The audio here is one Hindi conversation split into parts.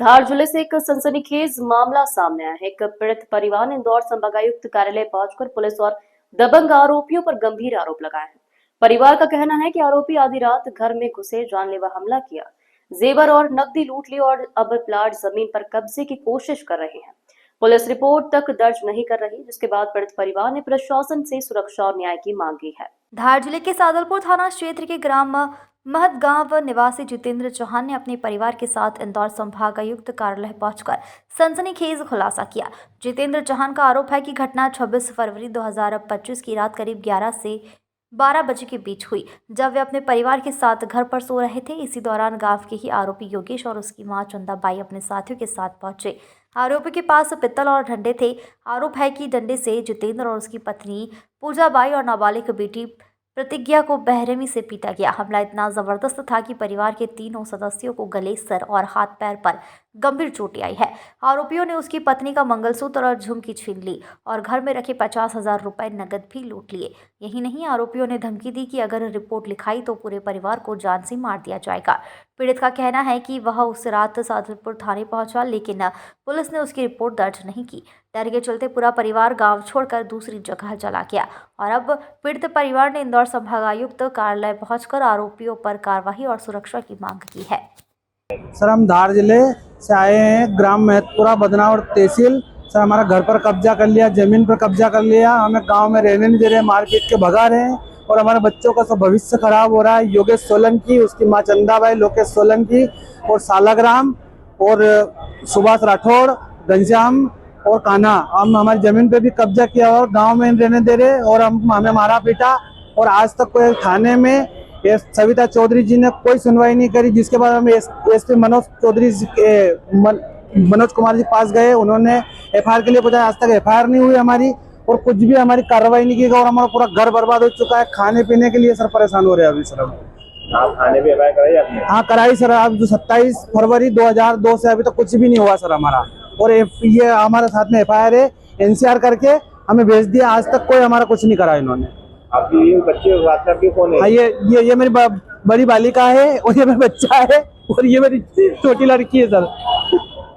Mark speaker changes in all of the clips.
Speaker 1: धार जिले से एक सनसनीखेज मामला सामने आया है। एक पीड़ित परिवार ने इंदौर संभागायुक्त कार्यालय पहुंचकर पुलिस और दबंग आरोपियों पर गंभीर आरोप लगाए हैं। परिवार का कहना है कि आरोपी आधी रात घर में घुसे, जानलेवा हमला किया, जेवर और नकदी लूट ली और अब प्लाट जमीन पर कब्जे की कोशिश कर रहे हैं। पुलिस रिपोर्ट तक दर्ज नहीं कर रही, जिसके बाद पीड़ित परिवार ने प्रशासन से सुरक्षा और न्याय की मांग की है।
Speaker 2: धार जिले के सादलपुर थाना क्षेत्र के ग्राम महतगांव निवासी जितेंद्र चौहान ने अपने परिवार के साथ इंदौर संभागायुक्त कार्यालय पहुंचकर सनसनीखेज खुलासा किया। जितेंद्र चौहान का आरोप है कि घटना 26 फरवरी 2025 की रात करीब 11 से 12 बजे के बीच हुई, जब वे अपने परिवार के साथ घर पर सो रहे थे। इसी दौरान गांव के ही आरोपी योगेश और उसकी मां चंदाबाई अपने साथियों के साथ पहुंचे। आरोपी के पास पित्तल और डंडे थे। आरोप है कि डंडे से जितेंद्र और उसकी पत्नी पूजाबाई और नाबालिग बेटी प्रतिज्ञा को बेरहमी से पीटा गया। हमला इतना जबरदस्त था कि परिवार के तीनों सदस्यों को गले, सर और हाथ पैर पर गंभीर चोटें आई है। आरोपियों ने उसकी पत्नी का मंगलसूत्र और झुमकी छीन ली और घर में रखे 50,000 रुपए नकद भी लूट लिए। यही नहीं, आरोपियों ने धमकी दी कि अगर रिपोर्ट लिखाई तो पूरे परिवार को जान से मार दिया जाएगा। पीड़ित का कहना है कि वह उस रात सादलपुर थाने पहुंचा, लेकिन पुलिस ने उसकी रिपोर्ट दर्ज नहीं की। डर के चलते पूरा परिवार गांव छोड़कर दूसरी जगह चला गया और अब पीड़ित परिवार ने इंदौर संभागायुक्त कार्यालय पहुंचकर आरोपियों पर कार्रवाई और सुरक्षा की मांग की है।
Speaker 3: सर, हम धार जिले से आए हैं, ग्राम महतपुरा बदनावर तहसील। सर, हमारा घर पर कब्जा कर लिया, जमीन पर कब्जा कर लिया, हमें गांव में रहने नहीं दे रहे, मारपीट के भगा रहे हैं और हमारे बच्चों का सब भविष्य खराब हो रहा है। योगेश सोलंकी, उसकी मां चंदाबाई, लोकेश सोलंकी और सालाग्राम और सुभाष राठौड़, घनश्याम और कान्हा, हम हमारी जमीन पे भी कब्जा किया और गांव में रहने दे रहे और हमें मारा पीटा। और आज तक कोई थाने में सविता चौधरी जी ने कोई सुनवाई नहीं करी, जिसके बाद हम एसपी मनोज कुमार जी पास गए। उन्होंने एफआईआर के लिए पूछा, आज तक एफआईआर नहीं हुई हमारी और कुछ भी हमारी कार्रवाई नहीं की और हमारा पूरा घर बर्बाद हो चुका है। खाने पीने के लिए सर परेशान हो रहे हैं अभी सर।
Speaker 4: थाने भी एफआईआर कराई आपने?
Speaker 3: हाँ, कराई सर। अब जो 27 फरवरी 2002 से अभी तक कुछ भी नहीं हुआ सर हमारा। और ये हमारे साथ में एफआईआर है, एनसीआर करके हमें भेज दिया। आज तक कोई हमारा कुछ नहीं करा इन्होंने।
Speaker 4: आपकी बच्चे की कौन है?
Speaker 3: हाँ, ये मेरी बड़ी बालिका है और ये मेरा बच्चा है और ये मेरी छोटी लड़की है सर।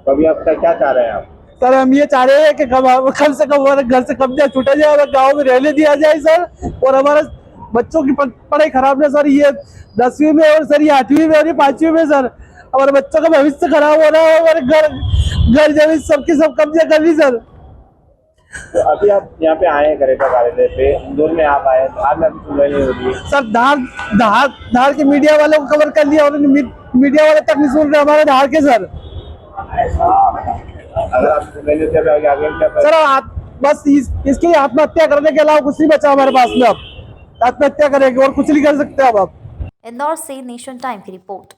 Speaker 4: अभी आप क्या चाह रहे हैं आप?
Speaker 3: सर, हम ये चाह रहे हैं कि कम से कम हमारे घर से कब्जा छूटा जाए और गाँव में रहने दिया जाए सर। और हमारे बच्चों की पढ़ाई खराब है सर, ये 10वीं में और सर ये 8वीं में और ये 5वीं में सर। हमारे बच्चों का भविष्य खराब हो रहा है, हमारे घर जमीन सबकी सब कब्जा कर ली सर।
Speaker 4: तो अभी आप यहाँ पे आए हैं कलेक्टर कार्यालय पे, इंदौर में आप आए, धार में अभी सुनवाई नहीं हो रही है
Speaker 3: सर। धार के मीडिया वालों को कवर कर लिया और मीडिया वाले तक नहीं सुन रहे हमारे धार के सर।
Speaker 4: अगर आप सुनवाई नहीं होती है आगे क्या
Speaker 3: सर, बस इसके लिए आत्महत्या करने के अलावा कुछ नहीं बचा हमारे पास में। अब आत्महत्या करेंगे और कुछ नहीं कर सकते अब।
Speaker 2: इंदौर से नेशन टाइम की रिपोर्ट।